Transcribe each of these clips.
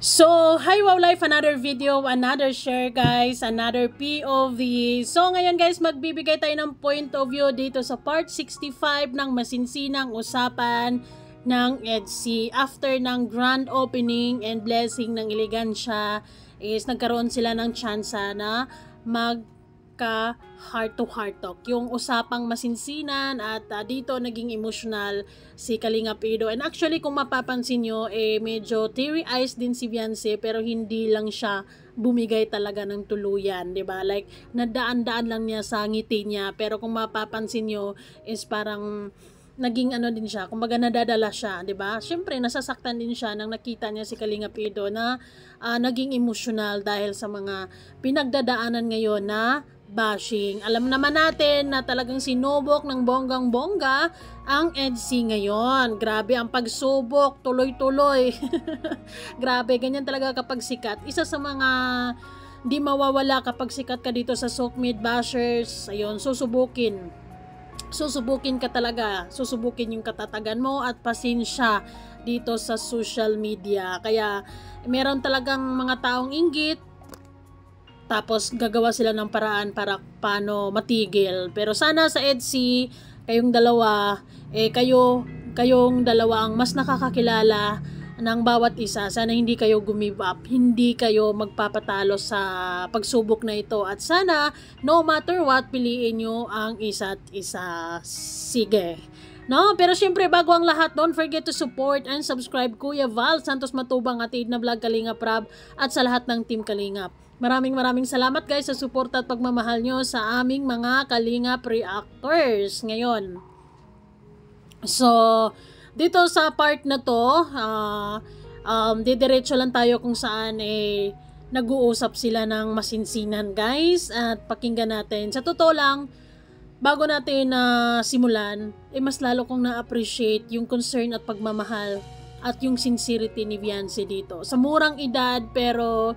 So, hi Wow Life, another video, another share guys, another POV. So, ngayon guys, magbibigay tayo ng point of view dito sa part 65 ng masinsinang usapan ng EDSI. After ng grand opening and blessing ng Elegansya, is nagkaroon sila ng tsansa na magka heart to heart talk. Yung usapang masinsinan at dito naging emotional si Kalinga Pido. And actually kung mapapansin nyo, medyo teary eyes din si Beyonce, pero hindi lang siya bumigay talaga ng tuluyan, 'di ba? Like nadaan-daan lang niya sa ngiti niya, pero kung mapapansin nyo is parang naging ano din siya, kumbaga nadadala siya, 'di ba? Syempre nasasaktan din siya nang nakita niya si Kalinga Pido na naging emotional dahil sa mga pinagdadaanan ngayon na bashing. Alam naman natin na talagang sinubok ng bonggang-bongga ang EDSI ngayon. Grabe ang pagsubok, tuloy-tuloy. Grabe, ganyan talaga kapag sikat. Isa sa mga di mawawala kapag sikat ka dito sa Sukmid bashers, ayun, susubukin ka talaga, susubukin yung katatagan mo at pasensya dito sa social media. Kaya meron talagang mga taong inggit, tapos gagawa sila ng paraan para paano matigil. Pero sana sa EDSI, kayong dalawa, kayong dalawa ang mas nakakakilala ng bawat isa. Sana hindi kayo gumive up, hindi kayo magpapatalo sa pagsubok na ito. At sana, no matter what, piliin nyo ang isa't isa. Sige. No? Pero syempre, bago ang lahat, don't forget to support and subscribe Kuya Val Santos Matubang at Aid na Vlog Kalingap Rab at sa lahat ng Team Kalingap. Maraming salamat guys sa support at pagmamahal nyo sa aming mga Kalingap reactors ngayon. So, dito sa part na to, didiretso lang tayo kung saan nag-uusap sila ng masinsinan guys, at pakinggan natin. Sa totoo lang, bago natin simulan, mas lalo kong na-appreciate yung concern at pagmamahal at yung sincerity ni Beyonce dito. Sa murang edad, pero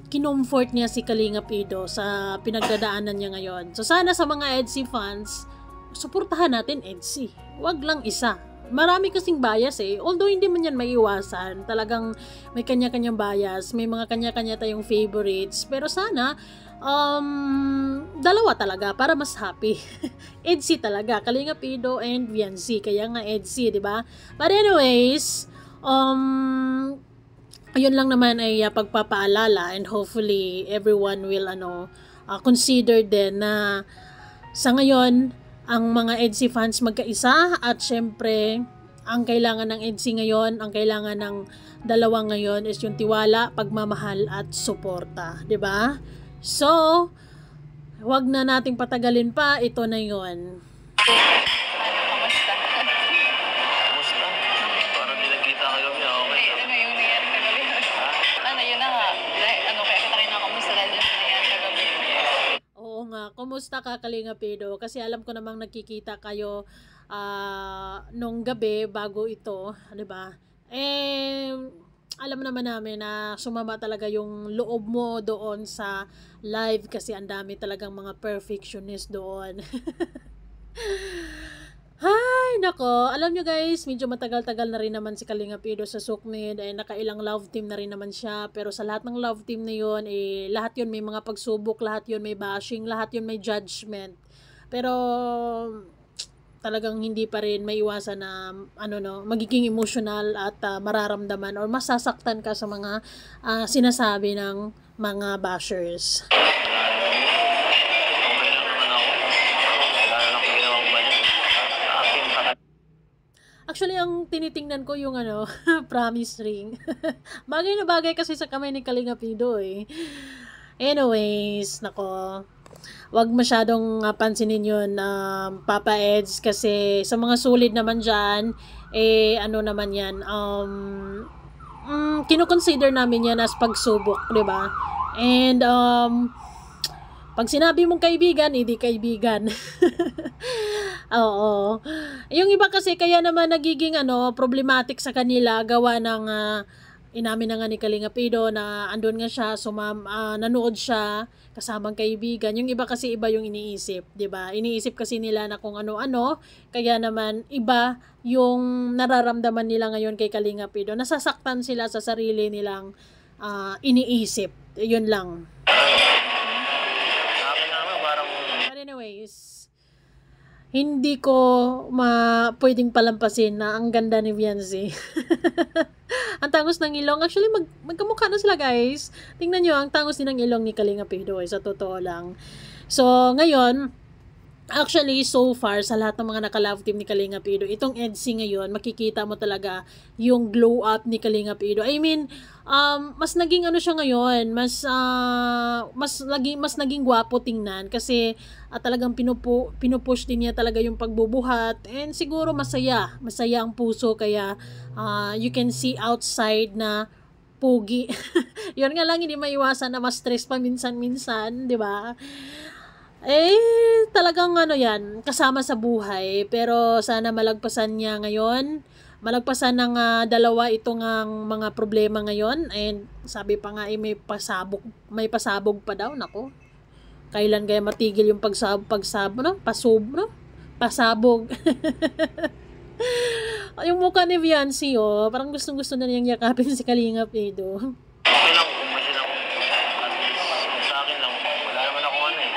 kinomfort niya si Kalinga Pido sa pinagdadaanan niya ngayon. So sana sa mga EDSI fans, suportahan natin EDSI. Wag lang isa. Marami kasing bias Although hindi man yan maiiwasan. Talagang may kanya-kanyang bias. May mga kanya-kanya tayong favorites. Pero sana, dalawa talaga para mas happy. EDSI talaga. Kalinga Pido and Beyonce. Kaya nga EDSI, diba? But anyways, ayun lang naman ay pagpapaalala, and hopefully everyone will consider din na sa ngayon ang mga EDSI fans magkaisa, at syempre ang kailangan ng EDSI ngayon, ang kailangan ng dalawa ngayon is yung tiwala, pagmamahal at suporta, 'di ba? So, wag na nating patagalin pa, ito na 'yon. Kumusta ka Kalinga Pido? Kasi alam ko namang nagkikita kayo nung gabi bago ito, 'di ba? Alam naman namin na sumama talaga yung loob mo doon sa live kasi ang dami talagang mga perfectionist doon. Hay, nako. Alam nyo guys, medyo matagal-tagal na rin naman si Kalinga Pido sa Sukmid, nakailang love team na rin naman siya. Pero sa lahat ng love team na yun, lahat yun may mga pagsubok, lahat yun may bashing, lahat yun may judgment. Pero talagang hindi pa rin maiwasan na magiging emotional at mararamdaman or masasaktan ka sa mga sinasabi ng mga bashers. Actually, ang tinitingnan ko yung promise ring. Bagay na bagay kasi sa kamay ni Kalinga Pido Anyways, nako. Wag masyadong pansinin yun, Papa Eds, kasi sa mga sulit naman dyan, naman yan, kinoconsider namin yan as pagsubok, diba? And, pag sinabi mong kaibigan, hindi kaibigan. Oo. Yung iba kasi kaya naman nagiging problematic sa kanila gawa ng inamin na nga ni Kalinga Pido na andun nga siya, nanood siya kasamang kaibigan. Yung iba kasi iba yung iniisip, 'di ba? Iniisip kasi nila na kung ano-ano, kaya naman iba yung nararamdaman nila ngayon kay Kalinga Pido. Nasasaktan sila sa sarili nilang iniisip. Yun lang. But anyways, hindi ko pwedeng palampasin na ang ganda ni Viancy. Ang tangos ng ilong. Actually, magkamukha na sila, guys. Tingnan nyo, ang tangos din ng ilong ni Kalinga Pido, sa totoo lang. So, ngayon, actually, so far, sa lahat ng mga naka-love team ni Kalinga Pido, itong EDSI ngayon, makikita mo talaga yung glow up ni Kalinga Pido. I mean, mas naging ano siya ngayon, mas naging gwapo tingnan kasi talagang pinupush din niya talaga yung pagbubuhat, and siguro masaya ang puso, kaya you can see outside na pugi. Yun nga lang, hindi maiwasan na ma-stress pa minsan-minsan, di ba? Talagang ano yan, kasama sa buhay, pero sana malagpasan niya ngayon. Malagpasan ng dalawa itong mga problema ngayon, and sabi pa nga may pasabog pa daw. Nako, kailan kaya matigil yung pasabog. Yung mukha ni Viancy, parang gustong-gusto na niyang yakapin si Kalinga Pido. Okay lang, kumasin ako. At least, sa akin lang, wala naman ako ano eh.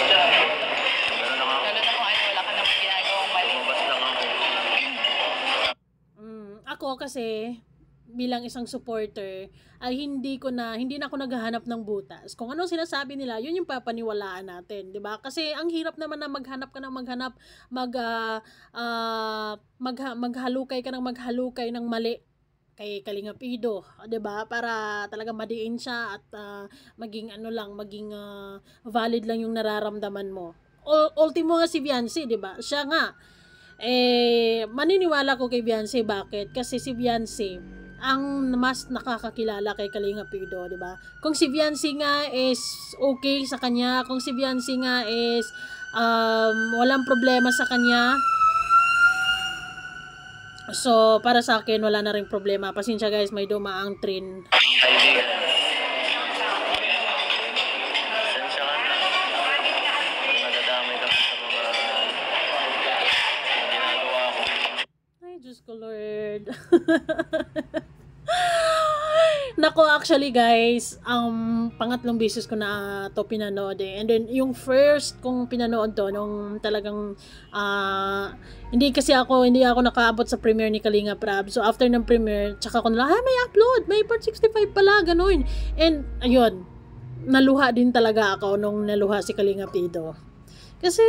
Gano'n lang ako. Lalo na kung ano, wala ka naman ginagawang mali. Lumabas lang ako. Ako kasi, bilang isang supporter, ay hindi na ako naghahanap ng butas. Kung ano sinasabi nila, yun yung papaniwalaan natin, 'di ba? Kasi ang hirap naman na maghalukay ng mali kay Kalinga Pido, 'di ba? Para talaga madiin siya at maging valid lang yung nararamdaman mo. Ultimo nga si Viancy, 'di ba? Siya nga maniniwala ko kay Viancy. Bakit? Kasi si Viancy ang mas nakakakilala kay Kalinga Pido, di ba? Kung si Viancy nga is okay sa kanya, kung si Viancy nga is walang problema sa kanya, so para sa akin wala na ring problema. Pasensya guys, may dumaang train. Kaibigan. Pasensya ka na. Nadadamay ka sa mga ginagawa ko. Ay, Diyos ko Lord. Nako, actually guys, pangatlong beses ko na to pinanood And then, yung first kong pinanood to, nung talagang, hindi ako nakaabot sa premiere ni Kalinga Prab. So, after ng premiere, tsaka ko nila, may upload, may part 65 pala, ganun. And, ayun, naluha din talaga ako nung naluha si Kalinga Pido. Kasi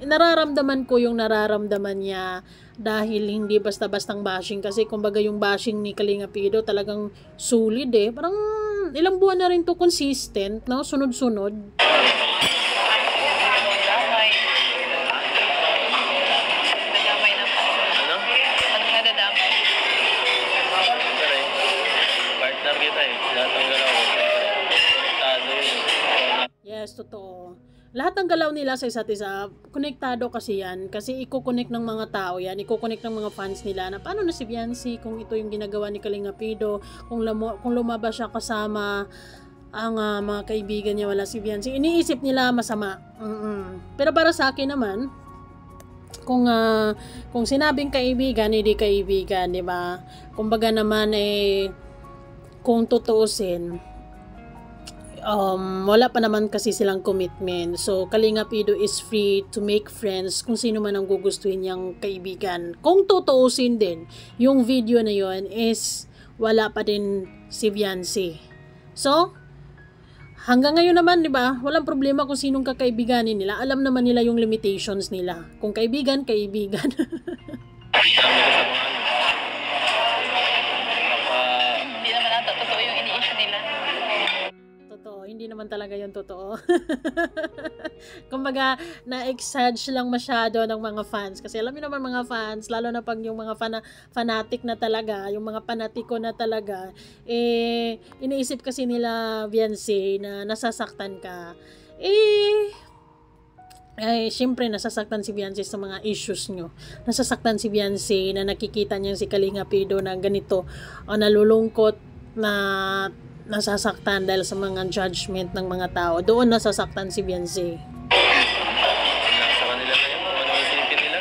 nararamdaman ko yung nararamdaman niya dahil hindi basta-bastang bashing. Kasi kumbaga yung bashing ni Kalinga Pido talagang solid Parang ilang buwan na rin to consistent, no? Sunod-sunod. Nadamay. Nadamay ng Ano? nadadamay. Siyempre, partner kita eh. Lahat ng galaw ko. Konektado yun. Yes, totoo. Lahat ng galaw nila sa isa't isa, konektado kasi yan. Kasi iko-connect ng mga tao yan. Iko-connect ng mga fans nila na paano na si Viancy kung ito yung ginagawa ni Kalinga Pido, kung lumabas siya kasama ang mga kaibigan niya, wala si Viancy. Iniisip nila masama. Pero para sa akin naman, kung sinabing kaibigan, hindi kaibigan, di ba? Kumbaga naman kung tutuusin, wala pa naman kasi silang commitment. So, Kalinga Pido is free to make friends kung sino man ang gugustuhin niyang kaibigan. Kung tutuusin din, yung video na yon is wala pa din si Viancy. So, hanggang ngayon naman, di ba, walang problema kung sinong kakaibiganin nila. Alam naman nila yung limitations nila. Kung kaibigan, kaibigan. Dami ko sa mga Hindi naman ata totoo yung ini-issue nila. Totoo, hindi naman talaga yun totoo. Kumbaga, na-exage lang masyado ng mga fans. Kasi alam niyo naman mga fans, lalo na pag yung mga fanatic na talaga, yung mga panatiko na talaga, iniisip kasi nila, Viancy, na nasasaktan ka. ay syempre nasasaktan si Beyonce sa mga issues nyo. Nasasaktan si Beyonce na nakikita niya si Kalinga Pido na ganito, o nalulungkot na nasasaktan dahil sa mga judgment ng mga tao. Doon nasasaktan si Beyonce. Nasa kanila na yun, kung ano isipin nila.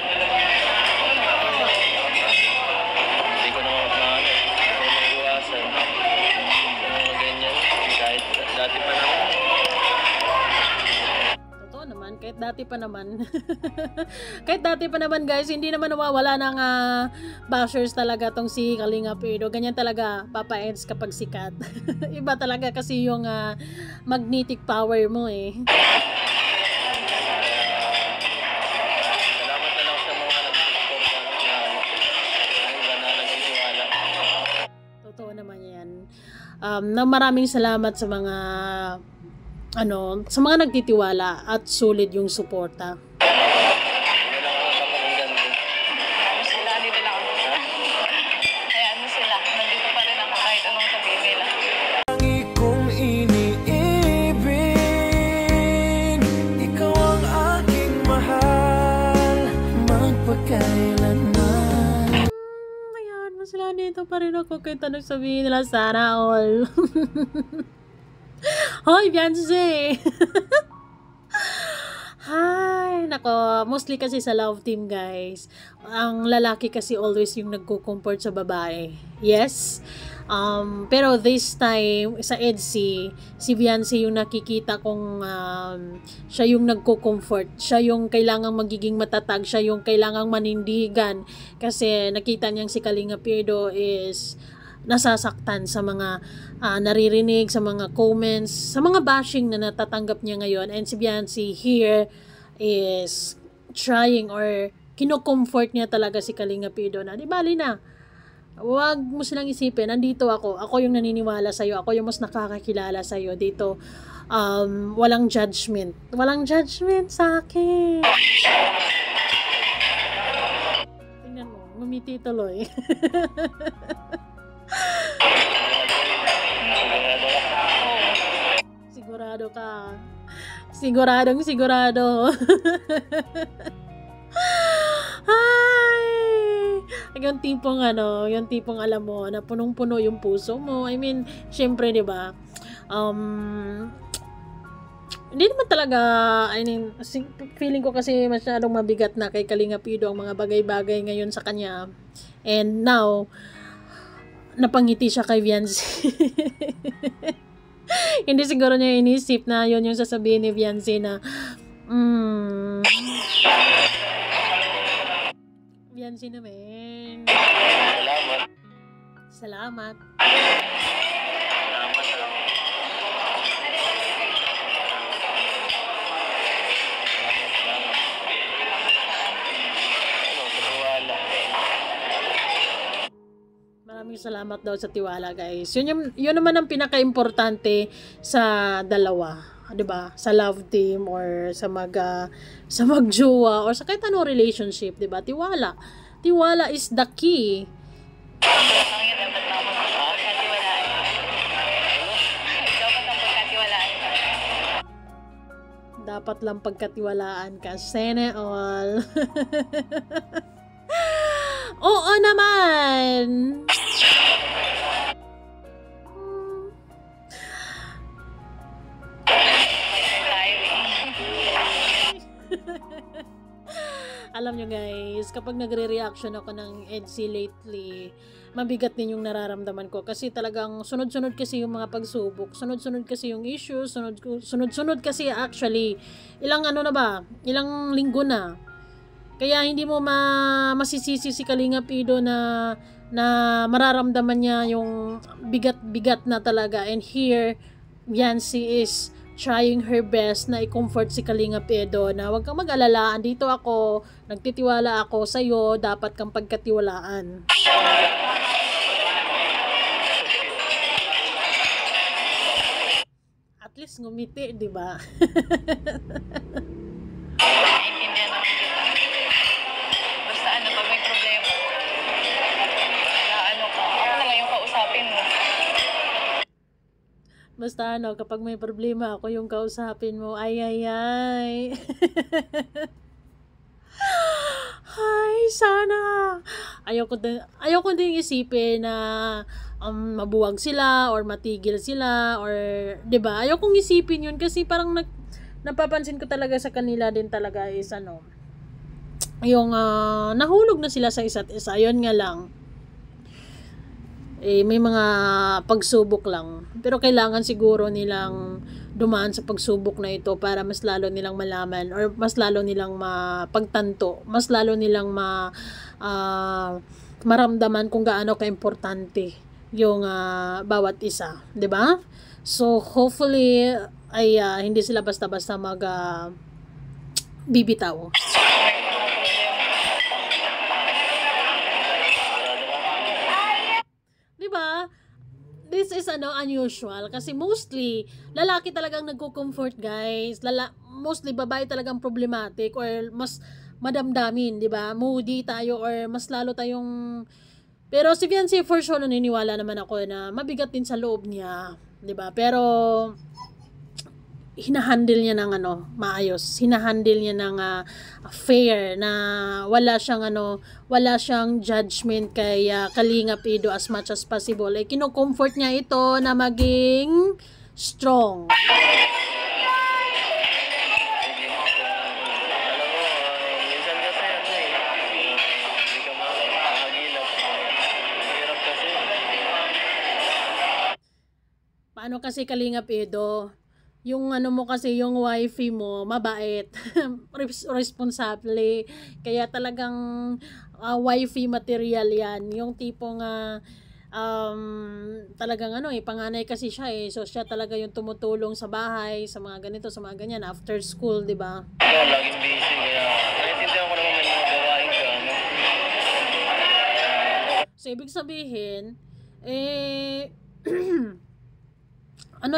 Hindi ko naman maano, hindi ko mag-iwasan. Mga ganyan, kahit dati pa naman. Totoo naman, kahit dati pa naman. Kahit dati pa naman guys, hindi naman nawawala ng bashers talaga tong si Kalinga Pido. Ganyan talaga, Papa Eds kapag sikat. Iba talaga kasi yung magnetic power mo eh. Salamat na lang sa mga nag-support na nagtitiwala. Totoo naman yan. Na maraming salamat sa mga sa mga nagtitiwala at solid yung suporta. Wala lang ako kapakinggan ko. Ano sila, dito lang ako. Kaya ano sila, nandito pa rin ako kahit anong sabihin nila. Kung iniibig, ikaw ang aking mahal, magpakailanman. Ayan, masala nito pa rin ako kahit anong sabihin nila, sana all. Hoy, Beyonce! Hi! Nako, mostly kasi sa love team, guys. Ang lalaki kasi always yung nagko-comfort sa babae. Yes? Pero this time, sa EDC, si Beyonce yung nakikita kong siya yung nagko-comfort. Siya yung kailangang magiging matatag. Siya yung kailangang manindigan. Kasi nakita niyang si Kalinga Pido is nasasaktan sa mga naririnig, sa mga comments, sa mga bashing na natatanggap niya ngayon. And si Beyonce here is trying or kino-comfort niya talaga si Kalinga Pido na, di bali na, wag mo silang isipin, nandito ako yung naniniwala sa'yo, ako yung mas nakakakilala sa'yo dito. Walang judgment sa akin. Tingnan mo, ngumiti tuloy. Sigurado ka. Sigurado. Ay! Yung tipong alam mo na punong-puno yung puso mo. I mean, syempre, 'di ba? Hindi naman talaga, feeling ko kasi masyadong mabigat na kay Kalinga Pido ang mga bagay-bagay ngayon sa kanya. And now, napangiti siya kay Beyonce. Hindi siguro niya inisip na yun yung sasabihin ni Beyonce na Beyonce naman. Salamat. Maraming salamat daw sa tiwala, guys. Yun naman ang pinaka-importante sa dalawa, 'di ba? Sa love team or sa magjowa or sa kahit anong relationship, 'di ba? Tiwala is the key. Dapat lang pagkatiwalaan ka. Sana all. Oo naman. Alam nyo guys, kapag nagre-reaction ako ng EDC lately, mabigat din yung nararamdaman ko kasi talagang sunod-sunod kasi yung mga pagsubok, sunod-sunod kasi yung issues, sunod-sunod kasi actually ilang linggo na. Kaya hindi mo masisisi si Kalinga Pido na mararamdaman niya yung bigat-bigat na talaga. And here, Beyonce is trying her best na i-comfort si Kalinga Pido na huwag kang mag-alala, andito ako, nagtitiwala ako sa'yo, dapat kang pagkatiwalaan. At least ngumiti, di ba? Naiintindihan ako kita. Basta pag may problema, ako na lang yung kausapin mo. Basta ano, kapag may problema, ako yung kausapin mo. Ay, ay, ay. Ay, sana. Ayoko din isipin na mabuwag sila or matigil sila or 'di ba? Ayokong isipin 'yun kasi parang napapansin ko talaga sa kanila din talaga is ano, yung nahulog na sila sa isa't isa. Yun nga lang. May mga pagsubok lang. Pero kailangan siguro nilang dumaan sa pagsubok na ito para mas lalo nilang malaman or mas lalo nilang mapagtanto, mas lalo nilang maramdaman kung gaano kaimportante yung bawat isa, 'di ba? So hopefully ay hindi sila basta-basta bibitaw. 'Di ba? This is unusual kasi mostly lalaki talagang nagko-comfort, guys. Mostly babae talagang problematic or mas madamdamin, 'di ba? Moody tayo or mas lalo tayong. Pero si Fiancé for sure naniniwala naman ako na mabigat din sa loob niya, 'di ba? Pero hinahandle niya ng maayos. Hinahandle niya ng fair na wala siyang judgment kay Kalingap Edo as much as possible. Kino-comfort niya ito na maging strong. Minsan kasi hindi ka makahagilap. Hirap kasi. Paano kasi Kalingap Edo? Yung mo kasi, yung wifey mo, mabait, responsable, kaya talagang wifey material yan, yung tipong talagang panganay kasi siya so siya talaga yung tumutulong sa bahay, sa mga ganito, sa mga ganyan, after school, di ba? Laging busy, kaya naiintindihan ko naman may mga gawain ka, So, ibig sabihin,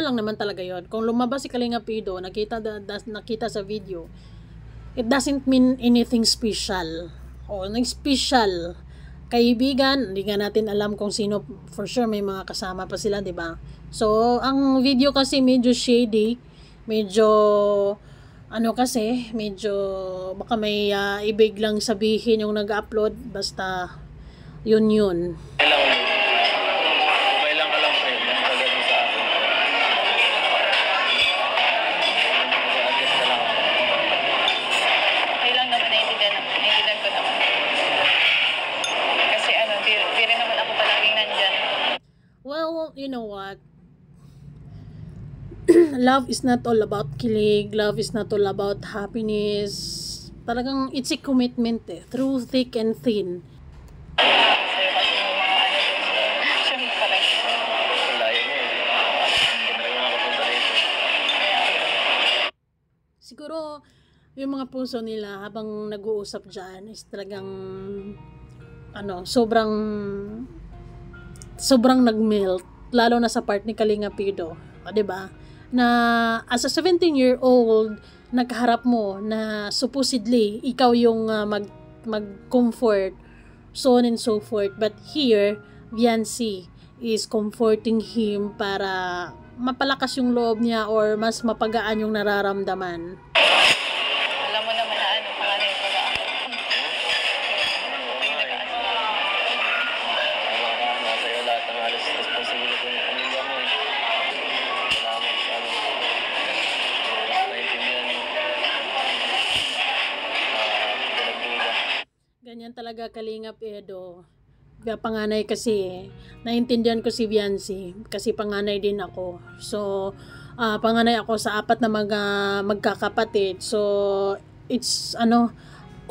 lang naman talaga yon. Kung lumabas si Kalingap Edo, nakita sa video, it doesn't mean anything special. Special. Kaibigan, hindi nga natin alam kung sino, for sure may mga kasama pa sila, di ba? So, ang video kasi medyo shady, medyo, medyo, baka may ibig lang sabihin yung nag-upload, basta, yun. Well, you know what? Love is not all about kilig. Love is not all about happiness. Talagang it's a commitment through thick and thin. Siguro, yung mga puso nila habang nag-uusap dyan is talagang sobrang nag-melt, lalo na sa part ni Kalingap Edo, 'di ba? Na as a 17-year-old, nagharap mo na supposedly ikaw yung mag-comfort, so on and so forth. But here, Fiancé is comforting him para mapalakas yung loob niya or mas mapagaan yung nararamdaman. Alam mo naman na panganay ko na. Ganyan talaga Kalingap Edo. Panganay kasi, naintindihan ko si Fiancé kasi panganay din ako. So, panganay ako sa 4 na magkakapatid. So, it's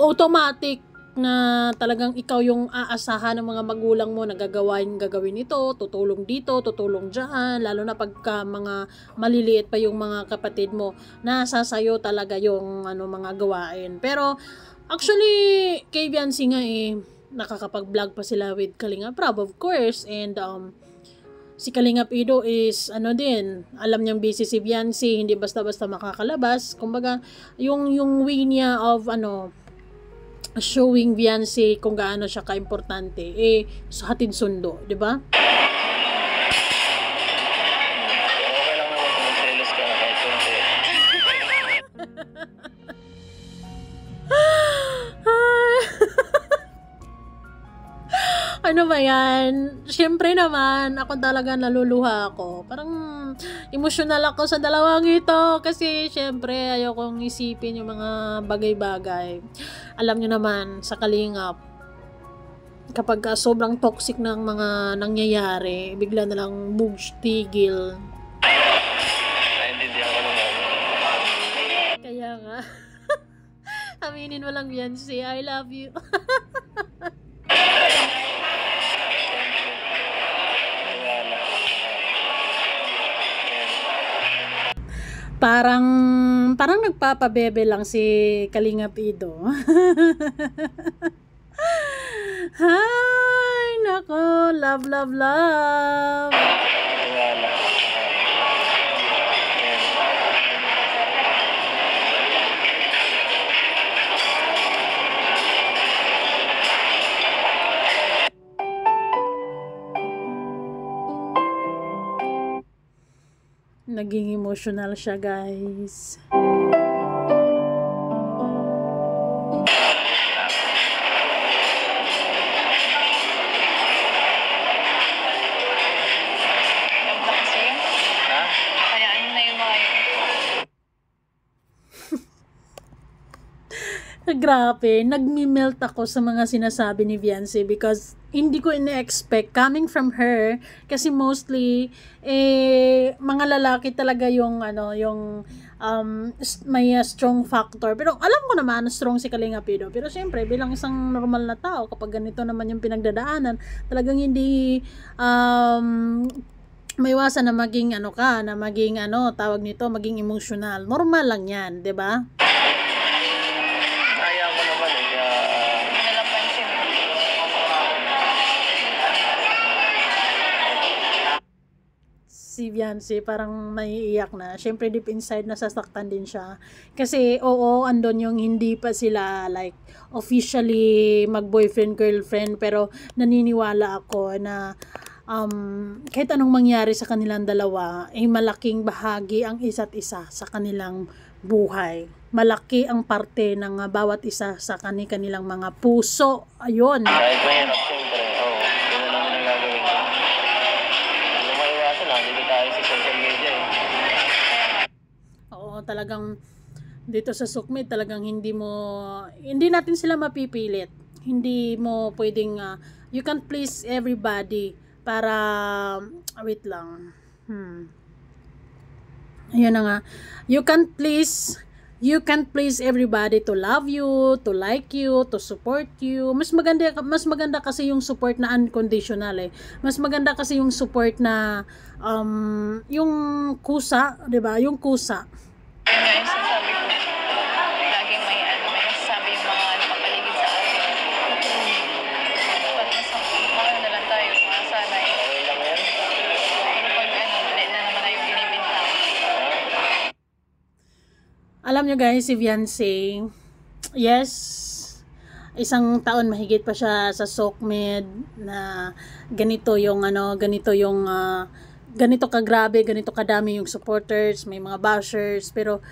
automatic na talagang ikaw yung aasahan ng mga magulang mo na gagawin ito, tutulong dito, tutulong dyan, lalo na pagka mga maliliit pa yung mga kapatid mo, nasa sayo talaga yung mga gawain. Pero actually kay Fiancé nga nakakapag-vlog pa sila with Kalingap Rab, of course, and si Kalingap Edo is din, alam niyang busy si Fiancé, hindi basta-basta makakalabas. Kumbaga yung way niya of showing Fiancé kung gaano siya kaimportante sa hatid sundo, di ba? Okay lang Ano ba yan? Siyempre naman, ako talaga naluluha ako. Parang emotional ako sa dalawang ito kasi siyempre ayokong isipin yung mga bagay-bagay. Alam nyo naman, sa Kalingap, kapag sobrang toxic ng mga nangyayari, bigla na lang bugs, tigil. Naintindihan ko naman. Kaya nga, aminin mo lang yan, say I love you. Wala. Parang nagpapabebe lang si Kalingap Ido. Hi, nako, love, love, love. Wala. Naging emotional siya, guys. Ganda kasi yun. Ha? Hayaan mo na yung mga yun. Grabe, nagmi-melt ako sa mga sinasabi ni Viancy because hindi ko ina-expect coming from her kasi mostly mga lalaki talaga yung may strong factor, pero alam ko naman na strong si Kalingap Ido, pero syempre bilang isang normal na tao kapag ganito naman yung pinagdadaanan, talagang hindi maiwasan na maging tawag nito, maging emotional. Normal lang yan, 'di ba? Kaya ko naman eh. Kaya, Hindi na lang pansin. Si Viancy parang naiiyak na. Syempre deep inside nasasaktan din siya. Kasi oo, andon yung hindi pa sila like officially mag-boyfriend girlfriend, pero naniniwala ako na kahit anong mangyari sa kanilang dalawa, ay malaking bahagi ang isa't isa sa kanilang buhay. Malaki ang parte ng bawat isa sa kanilang mga puso. Ayun. kahit mahirap, siyempre. Oo. Yun na lang yung nagagawin ko. Hindi mo maiwasan lang. Dito tayo sa social media eh. Oo, talagang dito sa Sukmit, talagang hindi natin sila mapipilit. Hindi mo pwedeng, you can't please everybody para, wait lang. Ayun na nga. You can't please everybody to love you, to like you, to support you. Mas maganda kasi yung support na unconditional eh. Mas maganda kasi yung support na yung kusa, 'di ba? Yung kusa. Yun nga yung sinasabi ko. Laging may masasabi yung mga nakapaligid sa atin. Dapat na lang tayo, masanay. Okay lang yan. Pero pag mali na naman na yung binibintang. Alam nyo guys, si Viancy, yes, isang taon mahigit pa siya sa Sukmit na ganito kagrabe, ganito kadami yung supporters, may mga bashers, pero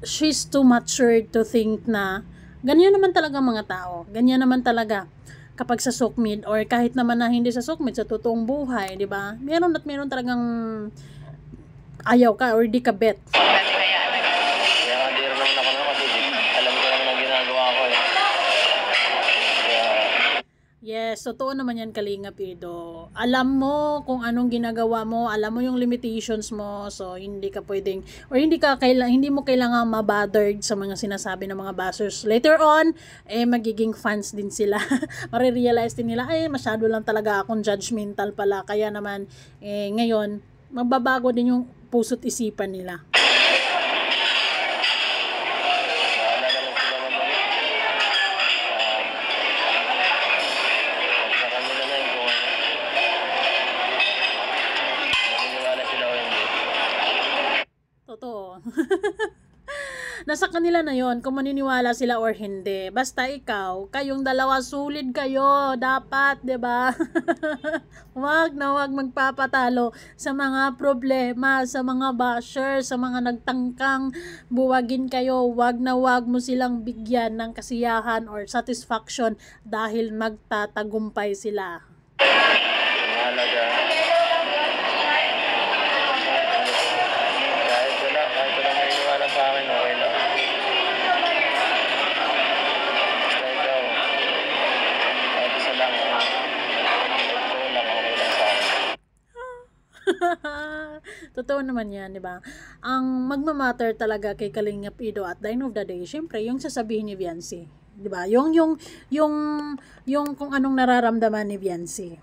she's too matured to think na ganyan naman talaga mga tao. Ganyan naman talaga kapag sa Sukmit or kahit naman na hindi sa Sukmit, sa totoong buhay, di ba? Meron talagang ayaw ka or di ka bet. Natin hayaan na gano'n. Kaya nga di rin naman ako na kasi alam ko naman ang ginagawa ko eh. Kaya, Yes, totoo naman yan, Kalingap Ido. Alam mo kung anong ginagawa mo, alam mo yung limitations mo, so hindi ka pwedeng, or hindi mo kailangan mabothered sa mga sinasabi ng mga bashers. Later on, magiging fans din sila. Marirealize din nila, masyado lang talaga akong judgmental pala, kaya naman, ngayon, magbabago din yung puso't isipan nila. bahala na lang sila mag-ano. Sa kanila na yun kung naniniwala sila o hindi. Totoo. Nasa kanila na yon kung maniniwala sila or hindi. Basta ikaw, kayong dalawa solid kayo, dapat, 'di ba? Wag na wag magpapatalo sa mga problema, sa mga basher, sa mga nagtangkang buwagin kayo. Wag na wag mo silang bigyan ng kasiyahan or satisfaction dahil magtatagumpay sila. Mahalaga. Kahit wala maniniwala sa akin, okay lang. Basta ikaw, kahit isa lang, ikaw lang, okay lang sa akin. Totoo naman yan, di ba? Ang magmamatter talaga kay Kalingap Ido at the end of the day, syempre, yung sasabihin ni Viancy. Di ba? Yung kung anong nararamdaman ni Viancy.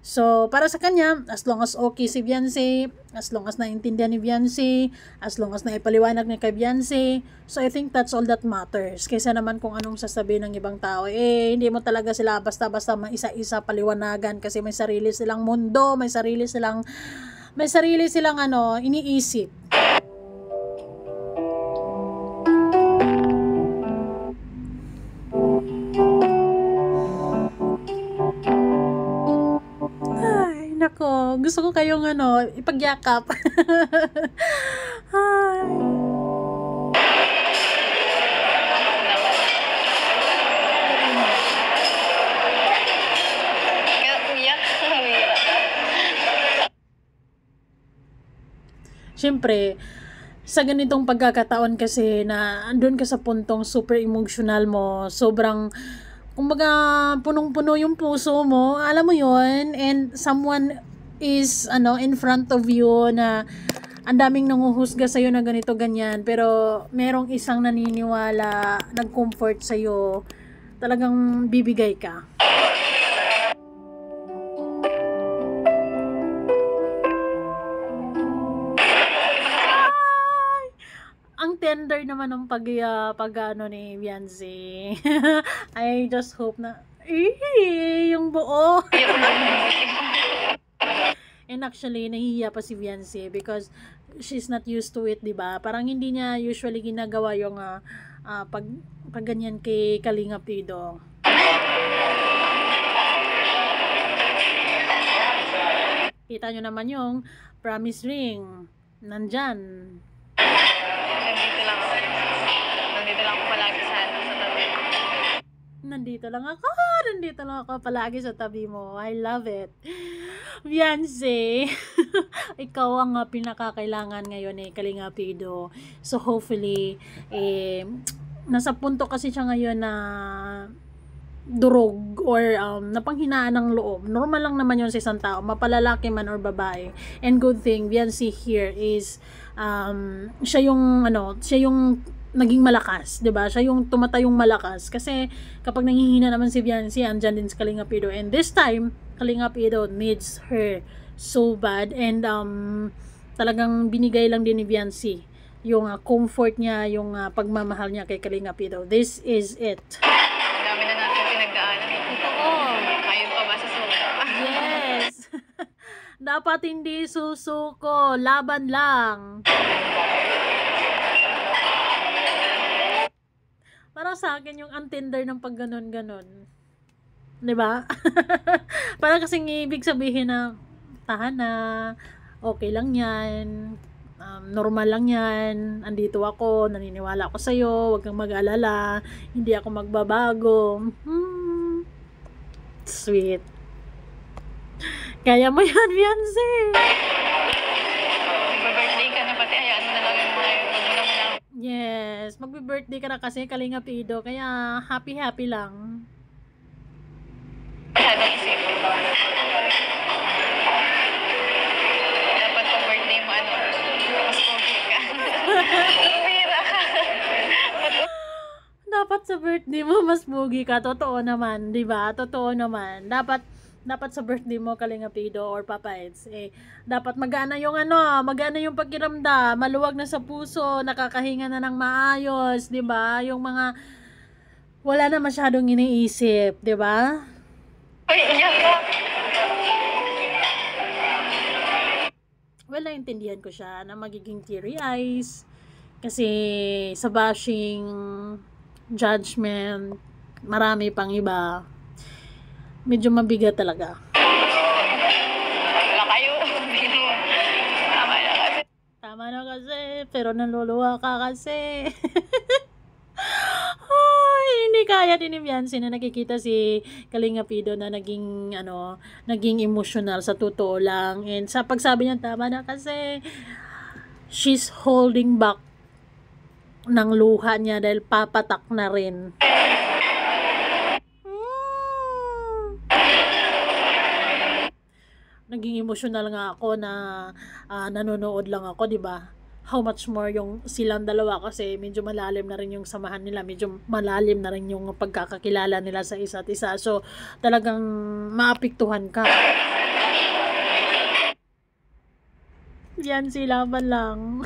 So, para sa kanya, as long as okay si Viancy, as long as naintindihan ni Viancy, as long as naipaliwanag ni kay Viancy, so I think that's all that matters. Kaysa naman kung anong sasabihin ng ibang tao, hindi mo talaga sila basta-basta isa-isa paliwanagan kasi may sarili silang mundo, may sarili silang iniisip. Nako, gusto ko kayong ipagyakap. Hi. Siyempre, sa ganitong pagkakataon kasi na andun ka sa puntong super emotional mo, sobrang kumbaga punong-puno yung puso mo, alam mo yon, and someone is in front of you na ang daming nanguhusga sa'yo na ganito ganyan, pero merong isang naniniwala, nag-comfort sa'yo, talagang bibigay ka. Ang tender naman ng pag-ano ni Viancy. I just hope na yung buo. And actually, nahihiya pa si Viancy because she's not used to it, diba? Parang hindi niya usually ginagawa yung pag ganyan kay Kalingap Ido. Kita nyo naman yung promise ring. Nandyan. Nandito lang ako palagi sa tabi. Nandito lang ako palagi sa tabi mo. I love it. Viancy, ikaw ang pinakakailangan ngayon Kalingap Ido. So hopefully, nasa punto kasi siya ngayon na durog or napanghinaan ng loob. Normal lang naman yun sa isang tao, mapalalaki man or babae. And good thing, Viancy here is siya yung naging malakas, 'di ba? Siya yung tumatayong malakas kasi kapag nanghihina naman si Viancy, andyan din si Kalingap Ido, and this time Kalingap Ido needs her so bad, and talagang binigay lang din ni Viancy yung comfort niya, yung pagmamahal niya kay Kalingap Ido. This is it. Ang dami na natin pinagdaanan. Oo. Ayun pa ba sa suka? Yes. Dapat hindi susuko, laban lang. Para sa akin yung antender ng pag ganon-ganon. 'Di ba? Para kasing ibig sabihin na tahan na, okay lang 'yan. Normal lang 'yan. Andito ako, naniniwala ako sa iyo, huwag kang mag-alala, hindi ako magbabago. Sweet. Kaya mo 'yan, Viancy. Mag-birthday ka na pati, hayaan mo na lang yung mga Yes, magbe-birthday ka na kasi Kalingap Ido, kaya happy lang. masyadong isipin. Dapat pag birthday mo, mas pogi ka. Bumira ka. Dapat sa birthday mo mas pogi ka, totoo naman, 'di ba? Totoo naman. Dapat sa birthday mo, Kalingap Ido or Papa Eds, dapat magana yung pakiramdam, maluwag na sa puso, nakakahinga na ng maayos, 'di ba? Yung mga wala na masyadong iniisip, 'di ba? Uy, iyak ka. Well, naintindihan ko siya na magiging teary eyes Kasi sa bashing, judgment, marami pang iba. Medyo mabigat talaga. Wala kayo. Tama na kasi. Tama na kasi, pero naluluwa ka kasi. Ay, hindi kaya din ni Biancy na nakikita si Kalinga Pido na naging emotional sa totoo lang. And sa pagsabi niya, tama na kasi, she's holding back ng luha niya dahil papatak na rin. Naging emotional nga ako na nanonood lang ako, di ba? How much more yung silang dalawa kasi medyo malalim na rin yung samahan nila, medyo malalim na rin yung pagkakakilala nila sa isa't isa. So, talagang maapektuhan ka. Yan, silaban lang.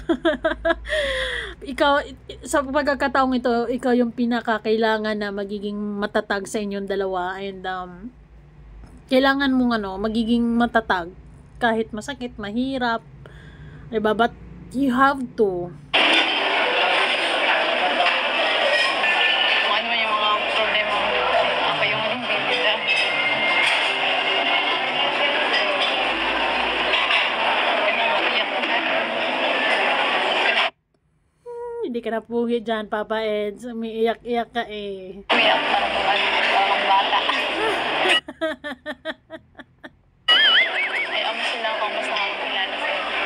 Ikaw, sa pagkakataong ito, ikaw yung pinakakailangan na magiging matatag sa inyong dalawa and kailangan mong magiging matatag kahit masakit, mahirap, diba? But you have to. Kung ano man yung mga problema mo, ako yung bibida. Iyak na. Hindi ka na pugi dyan, Papa Eds. Umiiyak-iyak ka eh. Umiyak parang bata. Ay, amo sila kung masama ko kilala sa inyo.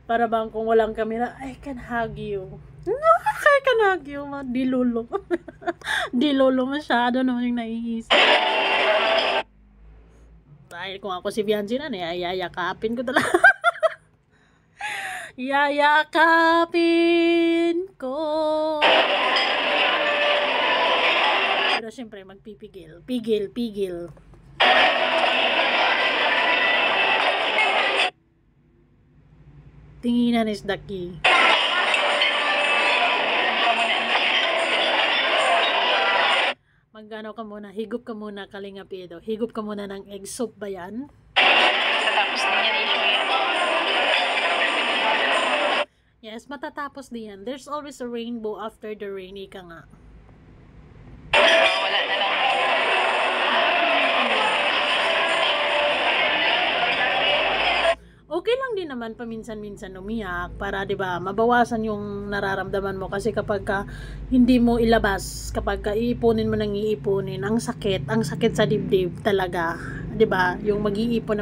Para bang kung walang camera, I can hug you. I can hug you. Dilolo. Dilolo masyado naman yung naiisip. Dahil kung ako si Biancy na, yayakapin ko talaga. Yayakapin ko. Pero syempre, magpipigil. Pigil. Tinginan is the key. Magano ka muna, higop ka muna, Kalinga Pido. Higop ka muna ng egg soup ba yan? Tapos din yan issue yan. Yes, matatapos din yan. There's always a rainbow after the rain, ika nga. Wala na lang. Okay lang din naman paminsan-minsan umiyak para 'di ba mabawasan yung nararamdaman mo kasi kapag hindi mo ilabas, kapag iipunin mo nang iipunin, ang sakit sa dibdib talaga, 'di ba? Yung mag-iipon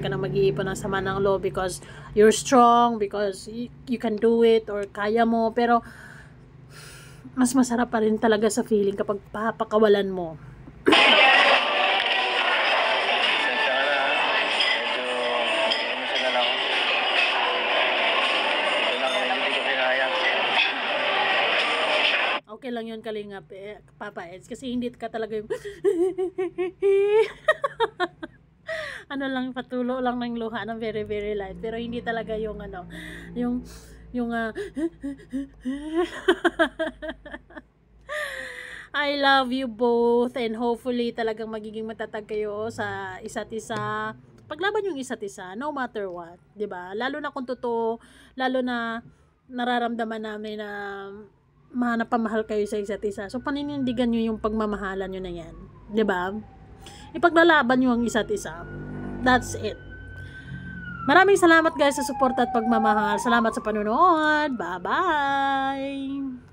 ka ng sama ng loob because you're strong, because you can do it or kaya mo, pero mas masarap pa rin talaga sa feeling kapag papakawalan mo. Okay lang yun, Kalinga Papa Eds, kasi hindi ka talaga yung lang, patulo lang ng luha ng very very light, pero hindi talaga yung I love you both and hopefully talagang magiging matatag kayo sa isa't isa. Paglaban yung isa't isa no matter what, 'di ba? Lalo na kung totoo, lalo na nararamdaman namin na napamahal kayo sa isa't isa. So paninindigan niyo yung pagmamahalan niyo na 'yan, 'di ba? Ipaglalaban niyo ang isa't isa. That's it. Maraming salamat guys sa suporta at pagmamahal. Salamat sa panonood. Bye-bye.